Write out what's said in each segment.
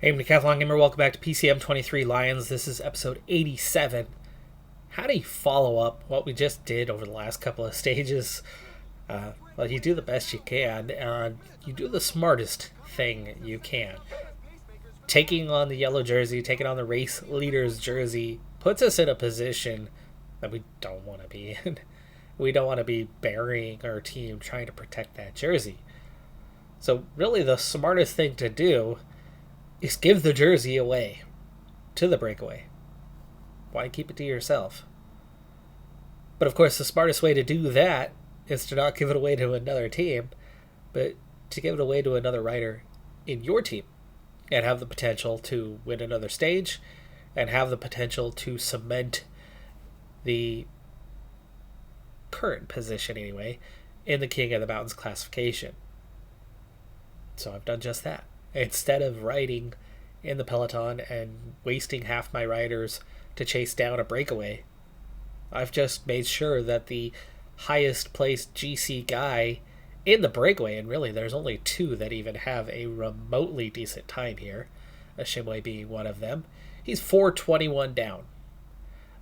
Hey, I'm Decathlon Gamer. Welcome back to PCM23 Lions. This is episode 87. How do you follow up what we just did over the last couple of stages? Well, you do the best you can, and you do the smartest thing you can. Taking on the yellow jersey, taking on the race leader's jersey, puts us in a position that we don't want to be in. We don't want to be burying our team trying to protect that jersey. So, really, the smartest thing to do is give the jersey away to the breakaway. Why keep it to yourself? But of course, the smartest way to do that is to not give it away to another team, but to give it away to another rider in your team and have the potential to win another stage and have the potential to cement the current position, anyway, in the King of the Mountains classification. So I've done just that. Instead of riding in the peloton and wasting half my riders to chase down a breakaway, I've just made sure that the highest placed GC guy in the breakaway, and really there's only two that even have a remotely decent time here, Ashimwe being one of them, he's 4:21 down.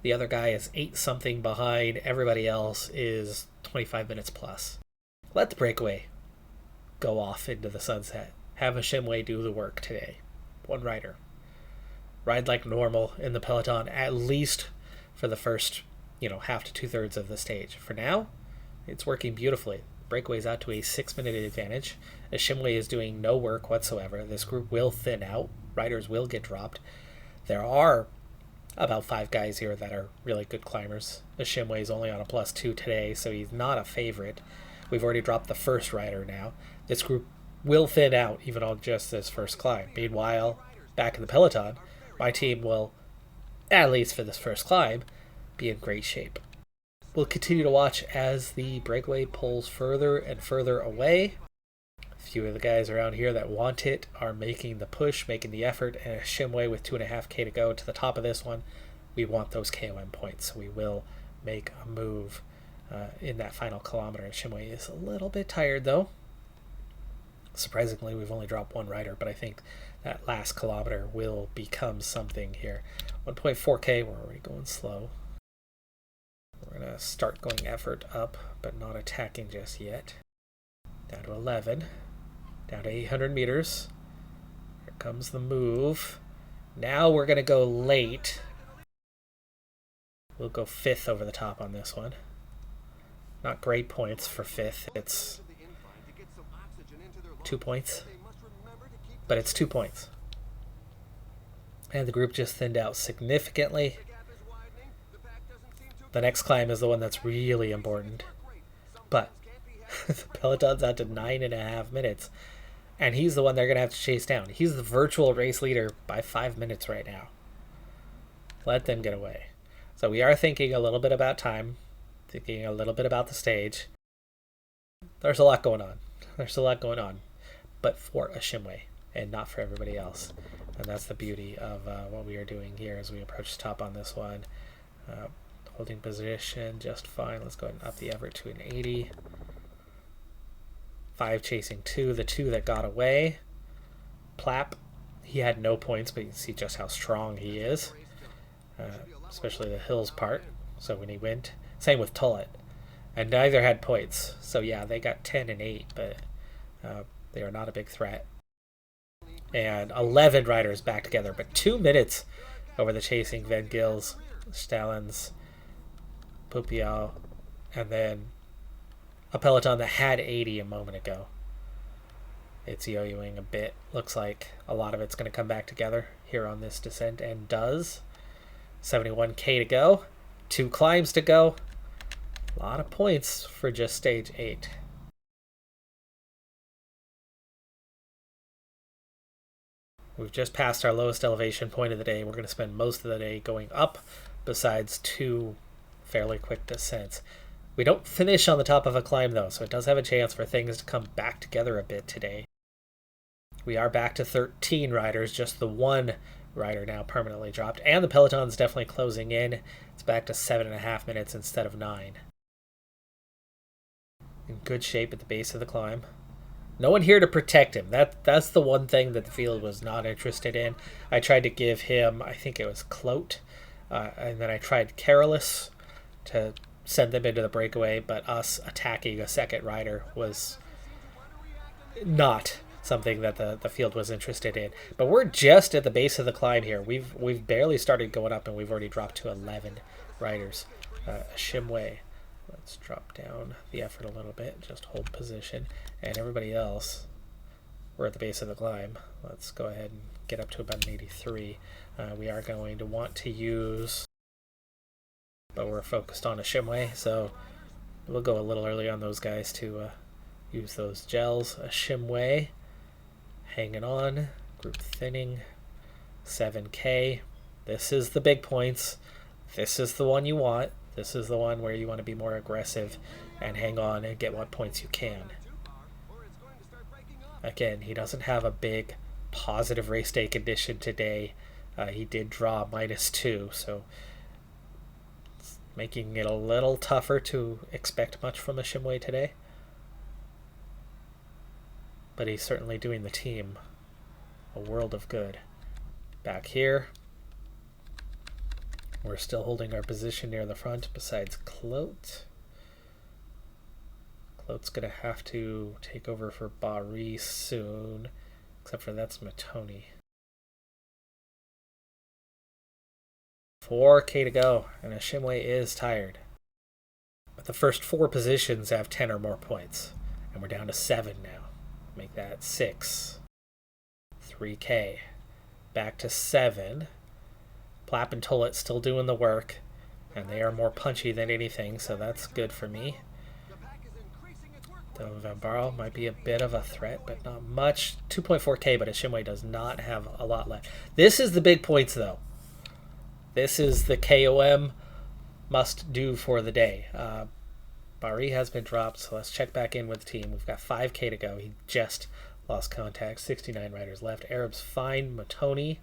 The other guy is 8 something behind. Everybody else is 25 minutes plus. Let the breakaway go off into the sunset. Have Ashimwe do the work today. One rider. Ride like normal in the peloton, at least for the first, half to 2/3 of the stage. For now, it's working beautifully. Breakaway's out to a 6-minute advantage. Ashimwe is doing no work whatsoever. This group will thin out. Riders will get dropped. There are about 5 guys here that are really good climbers. Ashimwe is only on a +2 today, so he's not a favorite. We've already dropped the first rider now. This group will thin out even on just this first climb. Meanwhile, back in the peloton, my team will, at least for this first climb, be in great shape. We'll continue to watch as the breakaway pulls further and further away. A few of the guys around here that want it are making the push, making the effort, and Ashimwe with 2.5K to go to the top of this one. We want those KOM points, so we will make a move in that final kilometer. Ashimwe is a little bit tired, though. Surprisingly, we've only dropped one rider, but I think that last kilometer will become something here. 1.4K, we're already going slow. We're going to start going effort up, but not attacking just yet. Down to 11. Down to 800 meters. Here comes the move. Now we're going to go late. We'll go 5th over the top on this one. Not great points for 5th. It's 2 points, but it's 2 points. And the group just thinned out significantly. The next climb is the one that's really important, but the peloton's out to 9.5 minutes, and he's the one they're going to have to chase down. He's the virtual race leader by 5 minutes right now. Let them get away. So we are thinking a little bit about time, thinking a little bit about the stage. There's a lot going on. But for Ashimwe and not for everybody else. And that's the beauty of what we are doing here as we approach the top on this one. Holding position just fine. Let's go ahead and up the effort to an 80. 5 chasing 2. The 2 that got away. Plap, he had no points, but you can see just how strong he is. Especially the hills part. So when he went, same with Tullet. And neither had points. So yeah, they got 10 and 8, but they are not a big threat. And 11 riders back together, but 2 minutes over the chasing Van Gils, Stallens, Pupial, and then a peloton that had 80 a moment ago. It's yo-yoing a bit. Looks like a lot of it's going to come back together here on this descent, and does. 71K to go. 2 climbs to go. A lot of points for just stage 8. We've just passed our lowest elevation point of the day. We're going to spend most of the day going up, besides 2 fairly quick descents. We don't finish on the top of a climb, though, so it does have a chance for things to come back together a bit today. We are back to 13 riders, just the 1 rider now permanently dropped, and the peloton's definitely closing in. It's back to 7.5 minutes instead of 9. In good shape at the base of the climb. No one here to protect him. That's the one thing that the field was not interested in. I tried to give him, I think it was Cloat, and then I tried Careless to send them into the breakaway, but us attacking a second rider was not something that the field was interested in. But we're just at the base of the climb here. We've barely started going up, and we've already dropped to 11 riders. Shimway. Let's drop down the effort a little bit. Just hold position. And everybody else, we're at the base of the climb. Let's go ahead and get up to about an 83. We are going to want to use, but we're focused on a Shimway, so we'll go a little early on those guys to use those gels. A Shimway, hanging on, group thinning, 7K. This is the big points. This is the one you want. This is the one where you want to be more aggressive and hang on and get what points you can. Again, he doesn't have a big positive race day condition today. He did draw -2, so it's making it a little tougher to expect much from a Shimway today. But he's certainly doing the team a world of good. Back here, we're still holding our position near the front besides Cloat. Cloat's going to have to take over for Bari soon, except for that's Matoni. 4K to go, and a Shimway is tired. But the first 4 positions have 10 or more points, and we're down to 7 now. Make that 6. 3K. Back to 7. Plap and Tullet still doing the work, and they are more punchy than anything, so that's good for me. The Vambaro might be a bit of a threat, but not much. 2.4K, but a Shimway does not have a lot left. This is the big points, though. This is the KOM must do for the day. Bari has been dropped, so let's check back in with the team. We've got 5K to go. He just lost contact. 69 riders left. Arab's fine. Matoni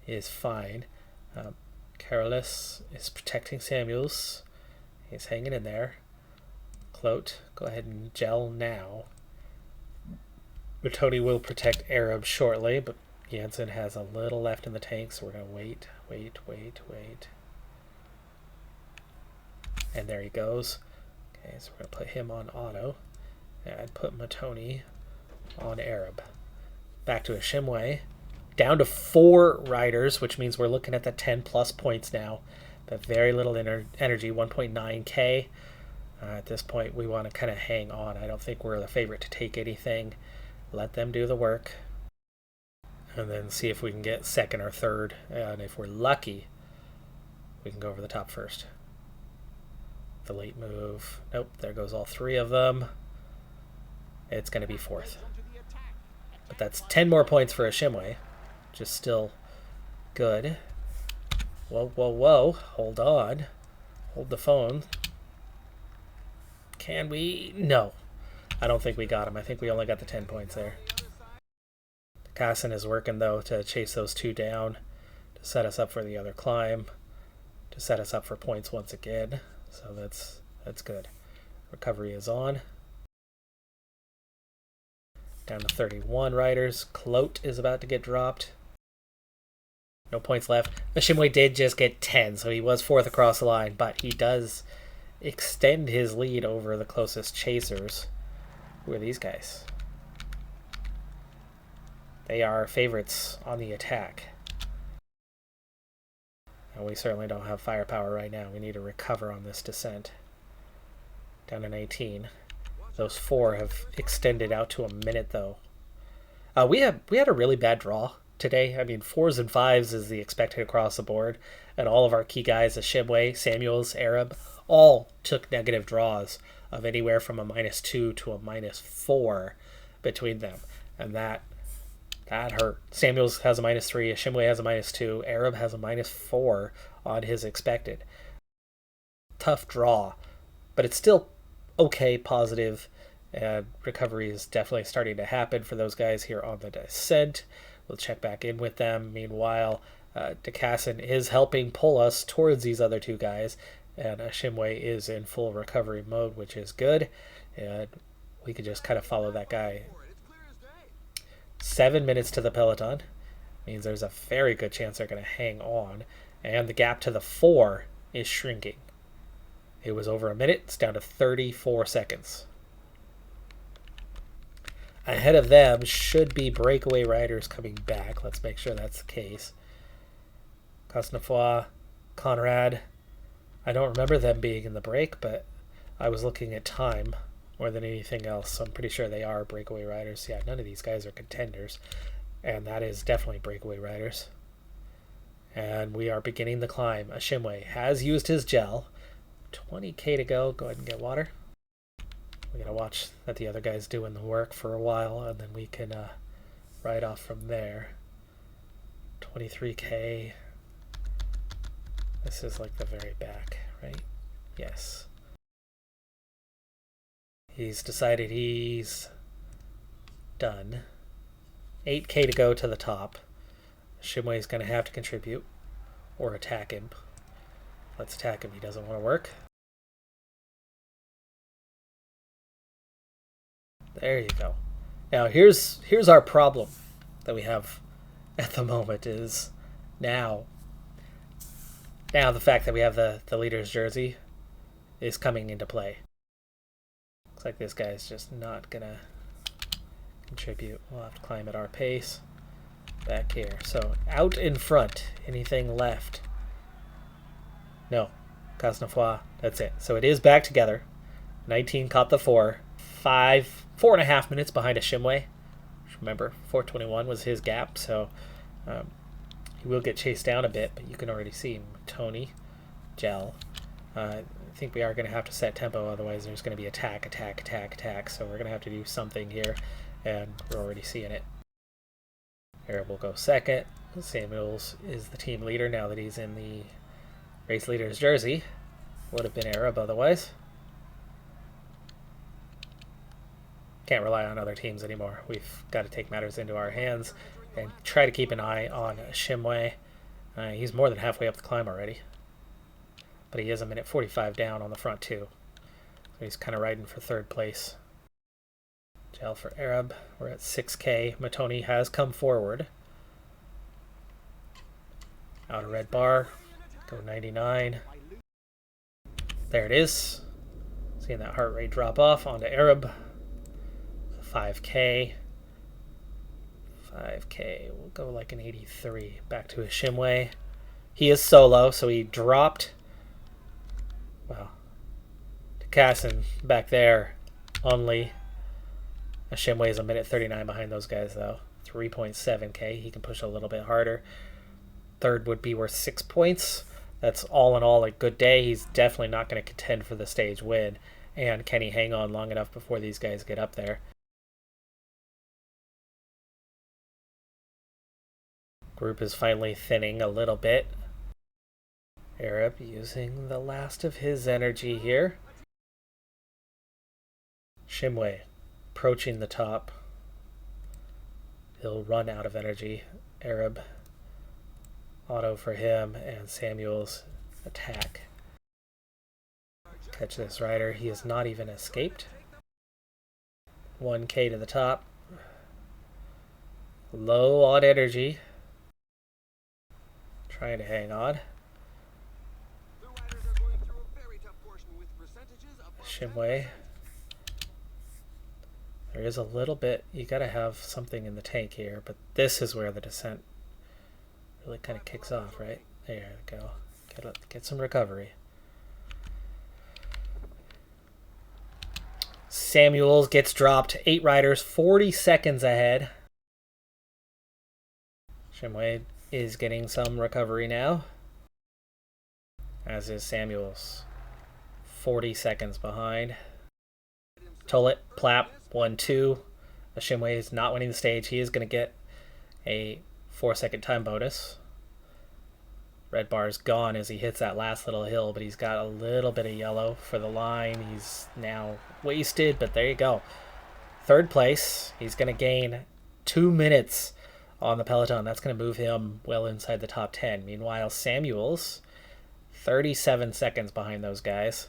is fine. Careless is protecting Samuels. He's hanging in there. Cloat, go ahead and gel now. Matoni will protect Arab shortly, but Jensen has a little left in the tank, so we're going to wait. And there he goes. Okay, so we're going to put him on auto. And put Matoni on Arab. Back to a Shimway. Down to 4 riders, which means we're looking at the 10 plus points now. But very little energy, 1.9K. At this point, we want to kind of hang on. I don't think we're the favorite to take anything. Let them do the work. And then see if we can get second or third. And if we're lucky, we can go over the top first. The late move. Nope, there goes all 3 of them. It's going to be 4th. But that's 10 more points for a Shimway, which is still good. Whoa. Hold on. Hold the phone. Can we? No. I don't think we got him. I think we only got the 10 points there. Decathlon is working, though, to chase those 2 down, to set us up for the other climb, to set us up for points once again. So that's good. Recovery is on. Down to 31 riders. Cloat is about to get dropped. No points left. The Shimway did just get 10, so he was 4th across the line, but he does extend his lead over the closest chasers. Who are these guys? They are favorites on the attack. And we certainly don't have firepower right now. We need to recover on this descent. Down to 18. Those 4 have extended out to a minute, though. We had a really bad draw today. I mean, 4s and 5s is the expected across the board. And all of our key guys, the Shimway, Samuels, Arab, all took negative draws of anywhere from a -2 to a -4 between them. And that hurt. Samuels has a -3, a Shimway has a -2, Arab has a -4 on his expected. Tough draw, but it's still okay, positive, and recovery is definitely starting to happen for those guys here on the descent. We'll check back in with them. Meanwhile, Decathlon is helping pull us towards these other 2 guys, and Shimway is in full recovery mode, which is good, and we can just kind of follow that guy 7 minutes to the peloton. Means there's a very good chance they're going to hang on. And the gap to the 4 is shrinking. It was over a minute. It's down to 34 seconds. Ahead of them should be breakaway riders coming back. Let's make sure that's the case. Cosnefroid, Conrad. I don't remember them being in the break, but I was looking at time more than anything else, so I'm pretty sure they are breakaway riders. Yeah, none of these guys are contenders, and that is definitely breakaway riders. And we are beginning the climb. Ashimwe has used his gel. 20k to go. Go ahead and get water. We gotta watch that the other guy's doing the work for a while, and then we can ride off from there. 23k. This is like the very back, right? Yes. He's decided he's done. 8k to go to the top. Shimway's gonna have to contribute or attack him. Let's attack him. He doesn't want to work. There you go. Now here's our problem that we have at the moment is now the fact that we have the leader's jersey is coming into play. Looks like this guy's just not gonna contribute. We'll have to climb at our pace. Back here. So out in front. Anything left? No. Cosnefroid. That's it. So it is back together. 19 caught the 4. 4.5 minutes behind Ashimwe. Remember, 4:21 was his gap, so he will get chased down a bit, but you can already see him. Tony, Gel. I think we are going to have to set tempo, otherwise there's going to be attack. So we're going to have to do something here, and we're already seeing it. Arab will go second. Samuels is the team leader now that he's in the race leader's jersey. Would have been Arab otherwise. Can't rely on other teams anymore. We've got to take matters into our hands and try to keep an eye on Shimwe. He's more than halfway up the climb already. But he is a minute 45 down on the front too. So he's kind of riding for third place. Gel for Arab. We're at 6k. Matoni has come forward. Outer red bar. Go 99. There it is. Seeing that heart rate drop off onto Arab. 5k. 5k. We'll go like an 83. Back to Ashimwe. He is solo, so he dropped. Wow. Cassin back there only. Ashimwe is a minute 39 behind those guys, though. 3.7k. He can push a little bit harder. Third would be worth 6 points. That's all in all a good day. He's definitely not going to contend for the stage win. And can he hang on long enough before these guys get up there? Group is finally thinning a little bit. Arab using the last of his energy here. Shimwe approaching the top. He'll run out of energy. Arab auto for him, and Samuel's attack. Catch this rider. He has not even escaped. 1k to the top. Low on energy. Trying to hang on. Shimwe. There is a little bit, you gotta have something in the tank here, but this is where the descent really kind of kicks off, right? There we go. Get some recovery. Samuels gets dropped. 8 riders, 40 seconds ahead. Shimwe is getting some recovery now, as is Samuels. 40 seconds behind. Tollett, Plapp, 1-2. Ashimwe is not winning the stage. He is going to get a 4-second time bonus. Red bar is gone as he hits that last little hill, but he's got a little bit of yellow for the line. He's now wasted, but there you go. Third place. He's going to gain 2 minutes on the peloton. That's going to move him well inside the top 10. Meanwhile, Samuels, 37 seconds behind those guys.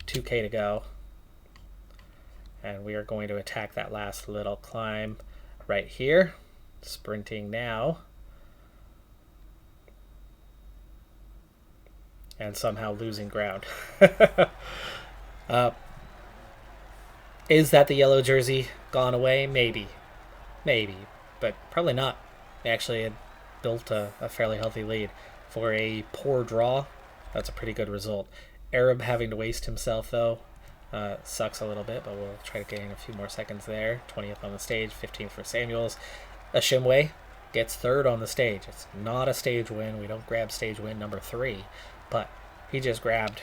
2k to go. And we are going to attack that last little climb right here. sprinting now. And somehow losing ground. Is that the yellow jersey gone away? Maybe. But probably not. They actually had built a fairly healthy lead. For a poor draw, that's a pretty good result. Arab having to waste himself, though, sucks a little bit, but we'll try to gain a few more seconds there. 20th on the stage, 15th for Samuels. Ashimwe gets third on the stage. It's not a stage win. We don't grab stage win number 3, but he just grabbed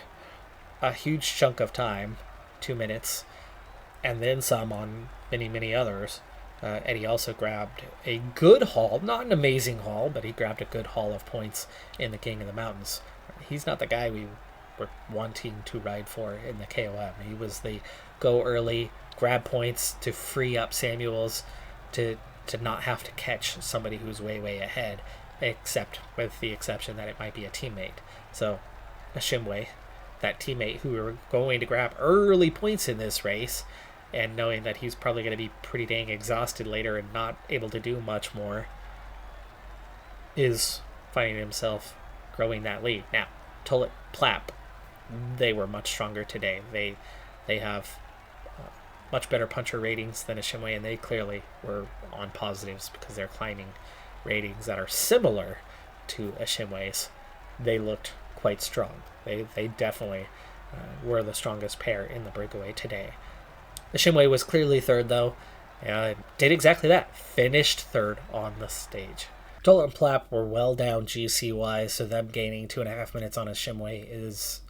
a huge chunk of time, 2 minutes, and then some on many others. And he also grabbed a good haul, not an amazing haul, but he grabbed a good haul of points in the King of the Mountains. He's not the guy we were wanting to ride for in the KOM. He was the go early, grab points to free up Samuels to not have to catch somebody who's way ahead, except with the exception that it might be a teammate. So Ashimwe, that teammate who we were going to grab early points in this race, and knowing that he's probably going to be pretty dang exhausted later and not able to do much more, is finding himself growing that lead. Now, Tullett, Plapp, they were much stronger today. They have much better puncher ratings than Ashimwe, and they clearly were on positives because they're climbing ratings that are similar to Ashimwe's. They looked quite strong. They definitely were the strongest pair in the breakaway today. Ashimwe was clearly third, though, and did exactly that. Finished third on the stage. Tullett and Plapp were well down GC-wise, so them gaining 2.5 minutes on Ashimwe is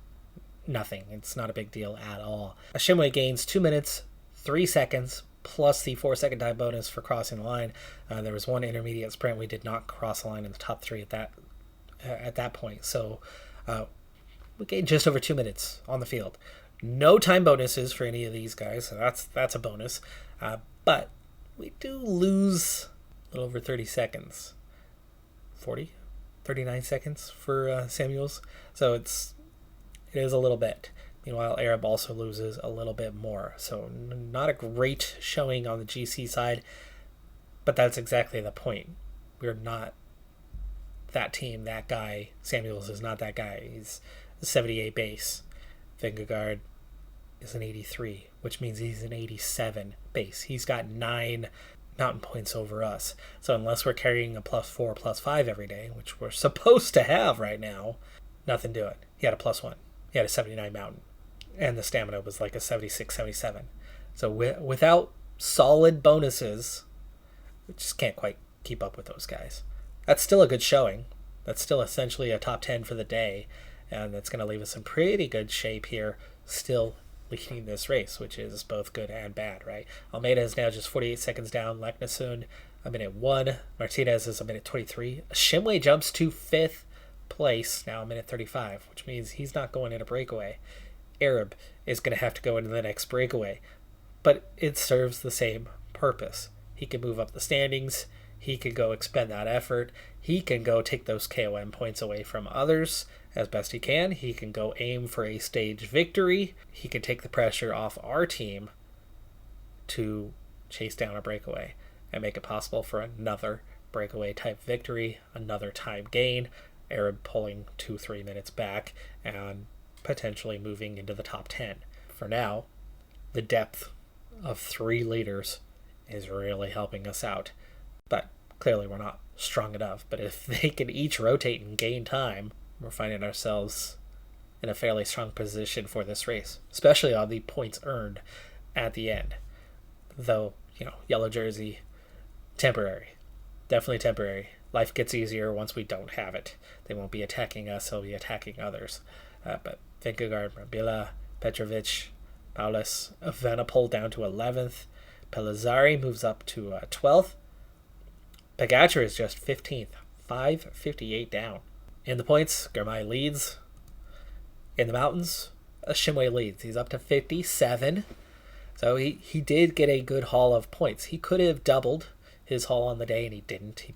nothing. It's not a big deal at all. Ashimwe gains 2 minutes, 3 seconds, plus the 4-second time bonus for crossing the line. There was one intermediate sprint. We did not cross the line in the top 3 at that point, so we gained just over 2 minutes on the field. No time bonuses for any of these guys, so that's a bonus. But we do lose a little over 30 seconds. 39 seconds for Samuels. So it is a little bit. Meanwhile, Arab also loses a little bit more. So not a great showing on the GC side, but that's exactly the point. We're not that team, that guy. Samuels is not that guy. He's a 78 base. Vingegaard is an 83, which means he's an 87 base. He's got 9 mountain points over us. So unless we're carrying a +4, +5 every day, which we're supposed to have right now, nothing to it. He had a +1. He had a 79 mountain. And the stamina was like a 76, 77. So without solid bonuses, we just can't quite keep up with those guys. That's still a good showing. That's still essentially a top 10 for the day. And that's going to leave us in pretty good shape here, still leading this race, which is both good and bad, right? Almeida is now just 48 seconds down. Leknesund, a minute 1. Martinez is a minute 23. Ashimwe jumps to 5th place, now a minute 35, which means he's not going in a breakaway. Arab is going to have to go into the next breakaway, but it serves the same purpose. He can move up the standings. He can go expend that effort. He can go take those KOM points away from others as best he can. He can go aim for a stage victory. He can take the pressure off our team to chase down a breakaway and make it possible for another breakaway type victory, another time gain, Arab pulling 2-3 minutes back and potentially moving into the top 10. For now, the depth of 3 leaders is really helping us out. But clearly we're not strong enough. But if they can each rotate and gain time, we're finding ourselves in a fairly strong position for this race, especially on the points earned at the end. Though, yellow jersey, temporary. Definitely temporary. Life gets easier once we don't have it. They won't be attacking us, they'll be attacking others. But Vingegaard, Marbila, Petrovic, Paulus, Evenepoel down to 11th. Pellizzari moves up to 12th. Pogacar is just 15th, 5:58 down. In the points, Girmay leads. In the mountains, Ashimwe leads. He's up to 57. So he did get a good haul of points. He could have doubled his haul on the day, and he didn't. He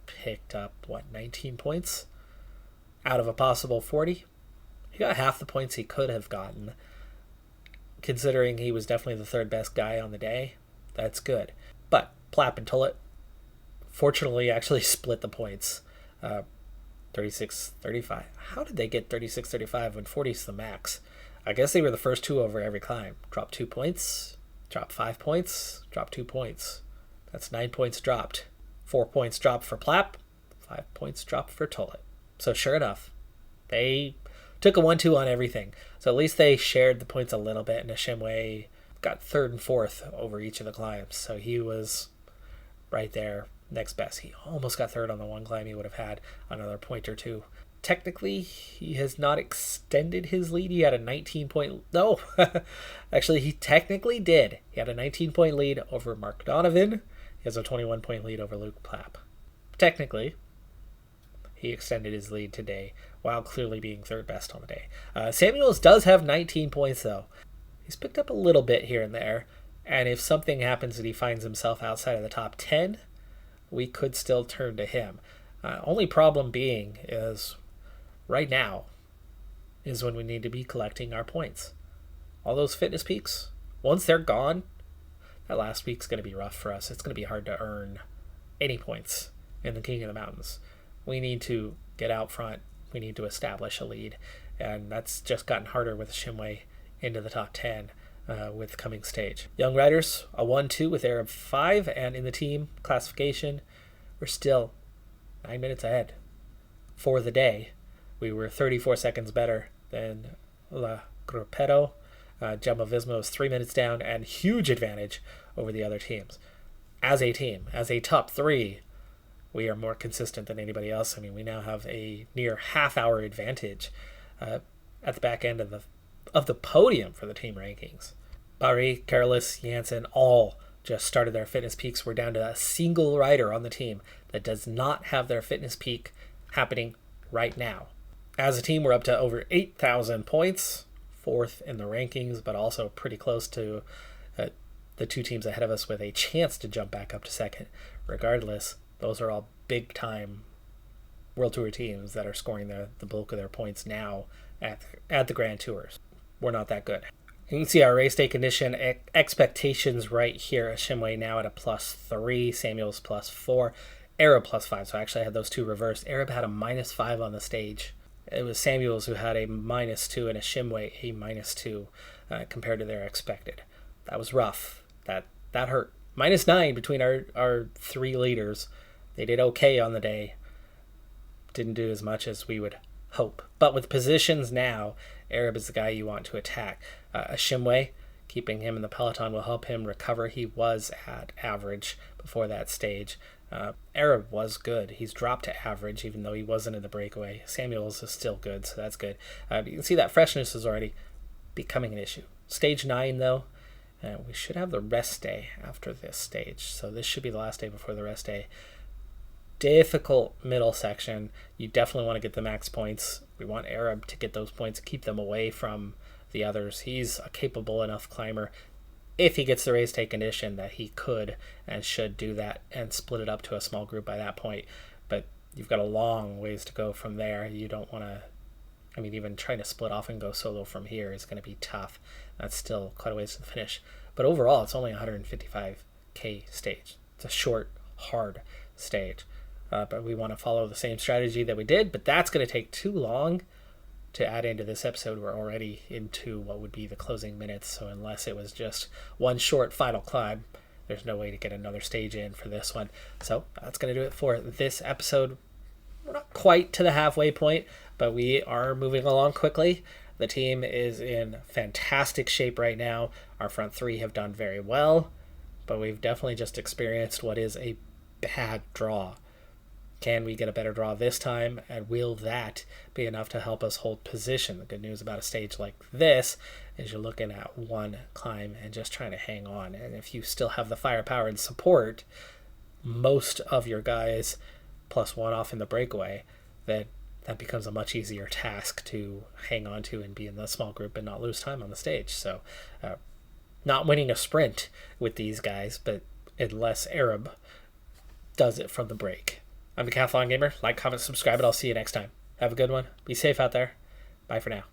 picked up, 19 points out of a possible 40? He got half the points he could have gotten. Considering he was definitely the third best guy on the day, that's good. But Plapp and Tullett fortunately actually split the points. 36-35. How did they get 36-35 when 40 is the max? I guess they were the first two over every climb. Drop 2 points, drop 5 points, drop 2 points. That's 9 points dropped. 4 points dropped for Plapp, 5 points dropped for Tollett. So sure enough, they took a 1-2 on everything. So at least they shared the points a little bit, and Ashimwe got 3rd and 4th over each of the climbs. So he was right there, next best. He almost got 3rd on the one climb. He would have had another point or two. Technically, he has not extended his lead. He had a 19-point... No, actually, he technically did. He had a 19-point lead over Mark Donovan. He has a 21-point lead over Luke Plapp. Technically, he extended his lead today while clearly being 3rd best on the day. Samuels does have 19 points, though. He's picked up a little bit here and there, and if something happens that he finds himself outside of the top 10, we could still turn to him. Only problem being is right now is when we need to be collecting our points. All those fitness peaks, once they're gone, that last week's going to be rough for us. It's going to be hard to earn any points in the King of the Mountains. We need to get out front. We need to establish a lead. And that's just gotten harder with Shimway into the top 10 with coming stage. Young Riders, a 1-2 with Arab 5. And in the team classification, we're still 9 minutes ahead for the day. We were 34 seconds better than La Gruppetto. Jumbo Visma was 3 minutes down and huge advantage over the other teams. As a team, as a top 3, we are more consistent than anybody else. I mean, we now have a near half-hour advantage at the back end of the podium for the team rankings. Barry, Carolus, Janssen all just started their fitness peaks. We're down to a single rider on the team that does not have their fitness peak happening right now. As a team, we're up to over 8,000 points, 4th in the rankings, but also pretty close to the 2 teams ahead of us with a chance to jump back up to 2nd. Regardless, those are all big-time World Tour teams that are scoring the bulk of their points now at the Grand Tours. We're not that good. You can see our race day condition expectations right here. Ashimwe now at a +3, Samuels +4, Arab +5. So I actually had those two reversed. Arab had a -5 on the stage. It was Samuels who had a -2 and Ashimwe a -2 compared to their expected. That was rough. That hurt. -9 between our 3 leaders. They did okay on the day. Didn't do as much as we would hope. But with positions now, Arab is the guy you want to attack. Ashimwe, keeping him in the peloton will help him recover. He was at average before that stage. Arab was good. He's dropped to average even though he wasn't in the breakaway. Samuels is still good, so that's good. You can see that freshness is already becoming an issue. Stage 9, though, we should have the rest day after this stage. So this should be the last day before the rest day. Difficult middle section. You definitely want to get the max points. We want Arab to get those points, keep them away from the others. He's a capable enough climber, if he gets the race day condition, that he could and should do that and split it up to a small group by that point. But you've got a long ways to go from there. You don't want to, even trying to split off and go solo from here is going to be tough. That's still quite a ways to the finish. But overall, it's only a 155K stage. It's a short, hard stage. But we want to follow the same strategy that we did, but that's going to take too long to add into this episode. We're already into what would be the closing minutes, so unless it was just one short final climb, there's no way to get another stage in for this one. So that's going to do it for this episode. We're not quite to the halfway point, but we are moving along quickly. The team is in fantastic shape right now. Our front 3 have done very well, but we've definitely just experienced what is a bad draw. Can we get a better draw this time, and will that be enough to help us hold position? The good news about a stage like this is you're looking at one climb and just trying to hang on. And if you still have the firepower and support most of your guys +1 off in the breakaway, then that becomes a much easier task to hang on to and be in the small group and not lose time on the stage. So not winning a sprint with these guys, but unless Arab does it from the break. I'm Decathlon Gamer. Like, comment, subscribe, and I'll see you next time. Have a good one. Be safe out there. Bye for now.